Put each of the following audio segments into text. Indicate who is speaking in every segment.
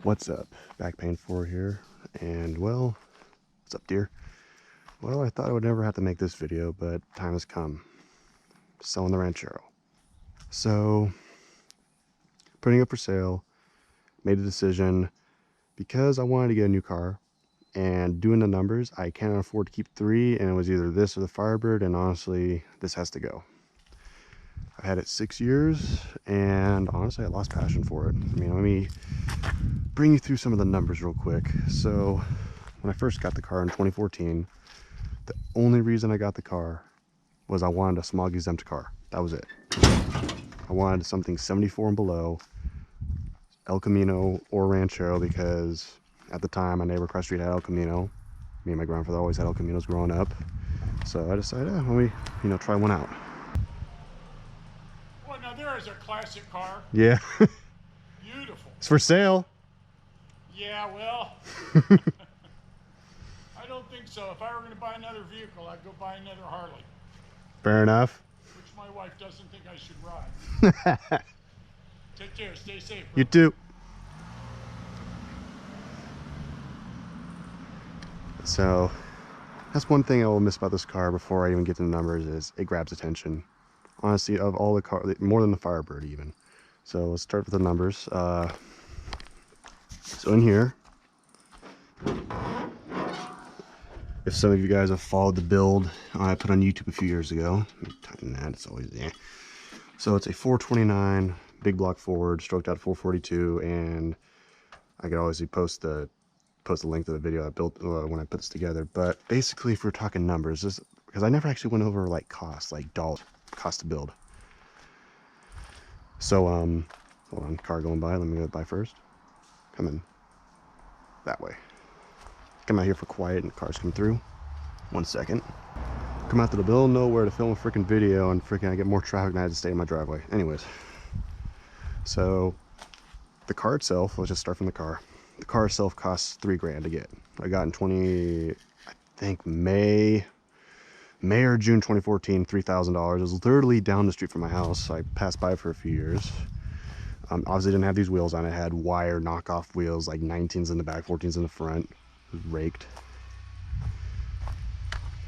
Speaker 1: What's up? Back pain 4 here, and well, what's up, dear? Well, I thought I would never have to make this video, but time has come. Selling the Ranchero. So, putting it for sale, made a decision because I wanted to get a new car, and doing the numbers, I can't afford to keep 3, and it was either this or the Firebird, and honestly, this has to go. I've had it 6 years, and honestly, I lost passion for it. I mean, let me bring you through some of the numbers real quick. So when I first got the car in 2014, the only reason I got the car was I wanted a smog exempt car. That was it. I wanted something 74 and below, El Camino or Ranchero, because at the time my neighbor across the street had El Camino. Me and my grandfather always had El Caminos growing up. So I decided, let me, try one out.
Speaker 2: Well, now there is a classic car.
Speaker 1: Yeah.
Speaker 2: Beautiful.
Speaker 1: It's for sale.
Speaker 2: Yeah, well, I don't think so. If I were going to buy another vehicle, I'd go buy another Harley.
Speaker 1: Fair enough.
Speaker 2: Which my wife doesn't think I should ride. Take care. Stay safe. Bro.
Speaker 1: You too. So that's one thing I will miss about this car before I even get to the numbers is it grabs attention. Honestly, of all the cars, more than the Firebird even. So let's start with the numbers. So in here, if some of you guys have followed the build I put on YouTube a few years ago, tighten that, it's always there. So it's a 429 big block Ford, stroked out 442, and I could obviously post the link to the video I built when I put this together. But basically, if we're talking numbers, this, because I never actually went over like cost, like dollar cost to build. So hold on, car going by. Let me go by first. Come in that way. Come out here for quiet and cars come through. 1 second. Come out to the middle of nowhere to film a freaking video, and freaking I get more traffic and I had to stay in my driveway. Anyways, so the car itself, let's just start from the car. The car itself costs $3 grand to get. I got in I think May or June 2014, $3,000. It was literally down the street from my house. I passed by for a few years. Obviously didn't have these wheels on it. It had wire knockoff wheels, like 19s in the back, 14s in the front. It was raked.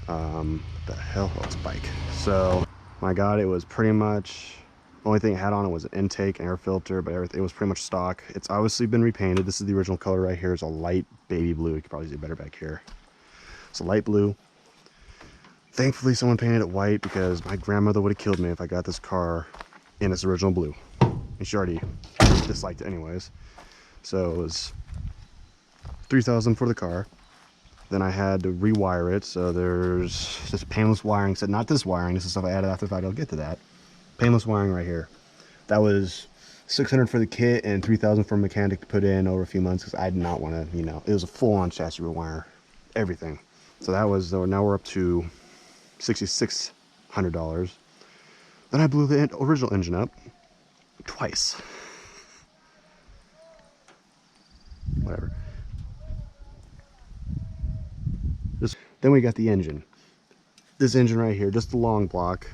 Speaker 1: What the hell? Oh, it's a bike. So when I got it, it was pretty much, the only thing it had on it was an intake, air filter, but everything, it was pretty much stock. It's obviously been repainted. This is the original color right here. It's a light baby blue. You can probably see it better back here. It's a light blue. Thankfully, someone painted it white because my grandmother would have killed me if I got this car in its original blue. And she already disliked it anyways. So it was $3,000 for the car. Then I had to rewire it. So there's just painless wiring. So not this wiring. This is stuff I added after the fact. I'll get to that. Painless wiring right here. That was $600 for the kit and $3,000 for a mechanic to put in over a few months because I did not want to, it was a full-on chassis rewire, everything. So that was, now we're up to $6,600. Then I blew the original engine up twice. Whatever. Then we got the engine. This engine right here, just the long block,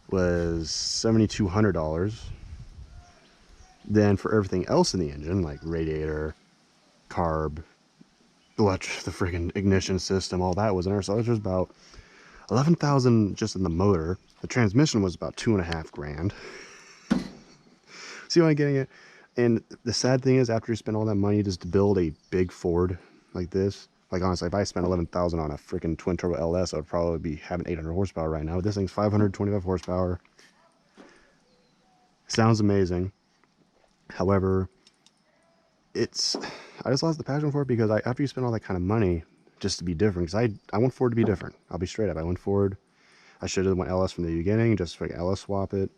Speaker 1: was $7,200. Then for everything else in the engine, like radiator, carb, the friggin' ignition system, all that was in there. So it was about $11,000 just in the motor. The transmission was about $2.5 grand. See what I'm getting at? And the sad thing is, after you spend all that money just to build a big Ford like this, like honestly, if I spent $11,000 on a freaking twin turbo LS, I would probably be having 800 horsepower right now. This thing's 525 horsepower. Sounds amazing. However, I just lost the passion for it because after you spend all that kind of money just to be different, because I want Ford to be different. I'll be straight up. I want Ford. I should have went LS from the beginning, just freaking LS swap it.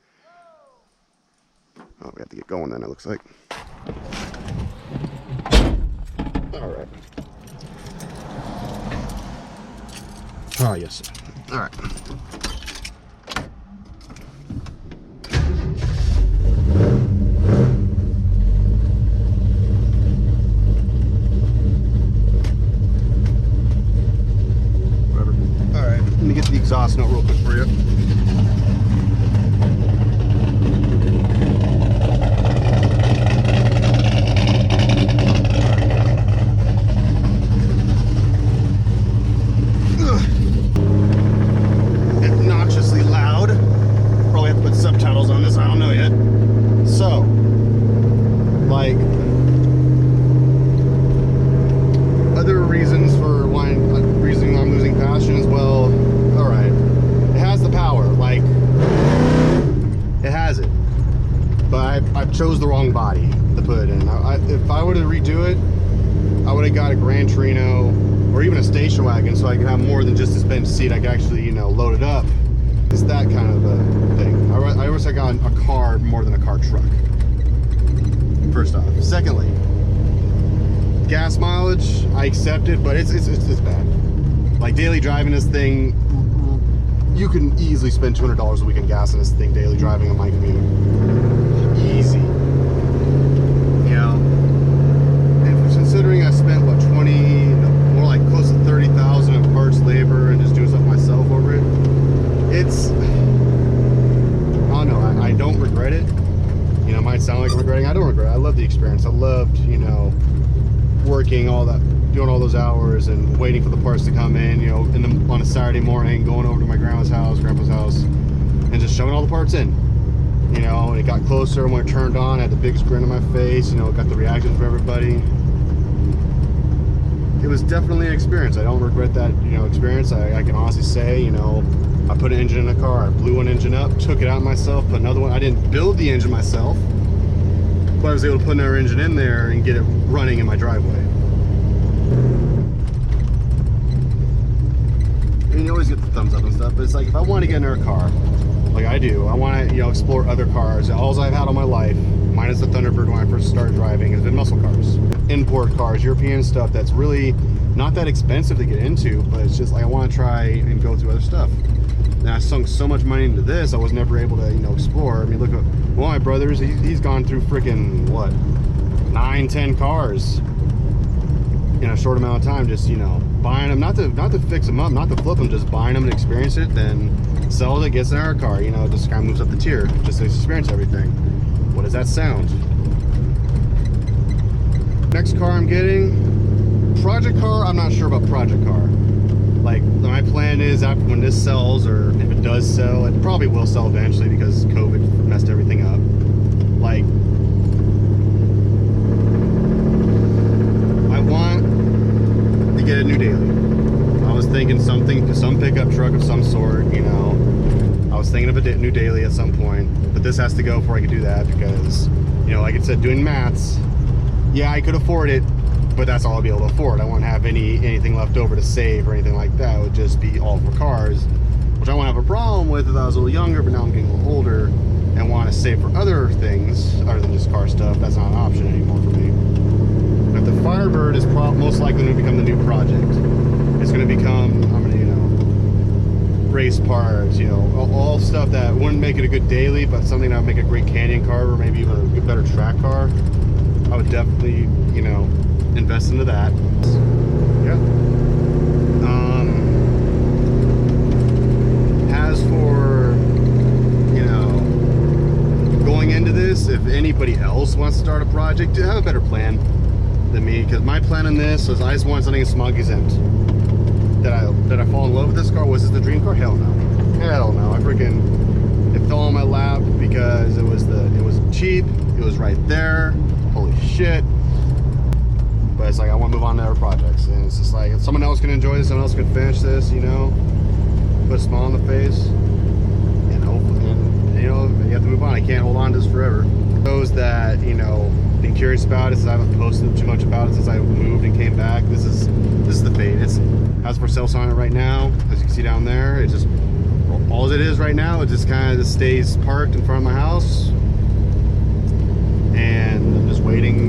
Speaker 1: Oh, we have to get going then, it looks like. All right. Oh, yes. All right. Whatever. All right. Let me get the exhaust note real quick for you. I chose the wrong body to put it in. If I were to redo it, I would have got a Gran Torino or even a station wagon, so I could have more than just this bench seat. I could actually, you know, load it up. It's that kind of a thing. I wish I got a car more than a car truck. First off. Secondly, gas mileage, I accept it, but it's bad. Like daily driving this thing, you can easily spend $200 a week in gas on this thing daily driving on my commute. Easy. You know, and considering I spent what 20, no, more like close to 30,000 in parts, labor, and just doing stuff myself over it, it's, I don't know, I don't regret it. You know, it might sound like I'm regretting. I don't regret it. I love the experience. I loved, you know, working all that, doing all those hours and waiting for the parts to come in, you know, on a Saturday morning, going over to my grandpa's house, and just shoving all the parts in. You know, and it got closer, and when it turned on, I had the biggest grin on my face, you know, got the reactions from everybody. It was definitely an experience. I don't regret that, you know, experience. I can honestly say, you know, I put an engine in a car, I blew one engine up, took it out myself, put another one. I didn't build the engine myself, but I was able to put another engine in there and get it running in my driveway. And you always get the thumbs up and stuff, but it's like, if I want to get in a car, like I do, I want to, you know, explore other cars. All I've had all my life, minus the Thunderbird when I first started driving, has been muscle cars. Import cars, European stuff that's really not that expensive to get into, but it's just like I want to try and go through other stuff. And I sunk so much money into this, I was never able to, you know, explore. I mean, look at one of my brothers, he's gone through freaking, what, 9, 10 cars in a short amount of time, just, you know, buying them, not to fix them up, not to flip them, just buying them and experience it, then sells it, gets in our car, you know, just kind of moves up the tier, just to experience everything. What does that sound? Next car I'm getting, project car. I'm not sure about project car. Like, my plan is after when this sells, or if it does sell, it probably will sell eventually because COVID messed everything up. Like, I want to get a new daily. I was thinking some pickup truck of some sort, you know. I was thinking of a new daily at some point, but this has to go before I could do that because, you know, like I said, doing maths, yeah, I could afford it, but that's all I'll be able to afford. I won't have anything left over to save or anything like that. It would just be all for cars, which I won't have a problem with if I was a little younger, but now I'm getting a little older and want to save for other things other than just car stuff. That's not an option anymore for me. But the Firebird is most likely going to become the new project. It's going to become, I'm going to, you know, race parts, you know, all stuff that wouldn't make it a good daily, but something that would make a great canyon car or maybe even a better track car. I would definitely, you know, invest into that. Yeah. As for, you know, going into this, if anybody else wants to start a project, have a better plan than me, because my plan in this was I just wanted something smog exempt. Did I fall in love with this car? Was this the dream car? Hell no. Hell no. It fell on my lap because it was cheap, it was right there. Holy shit. But it's like I want to move on to other projects, and it's just like if someone else can enjoy this, someone else can finish this, you know, put a smile on the face, and hopefully, and you know, you have to move on. I can't hold on to this forever. Those that, you know, been curious about it, since I haven't posted too much about it since I moved and came back, this is the fate. It's has for sale sign right now, as you can see down there. It's just all it is right now. It just kind of stays parked in front of my house, and I'm just waiting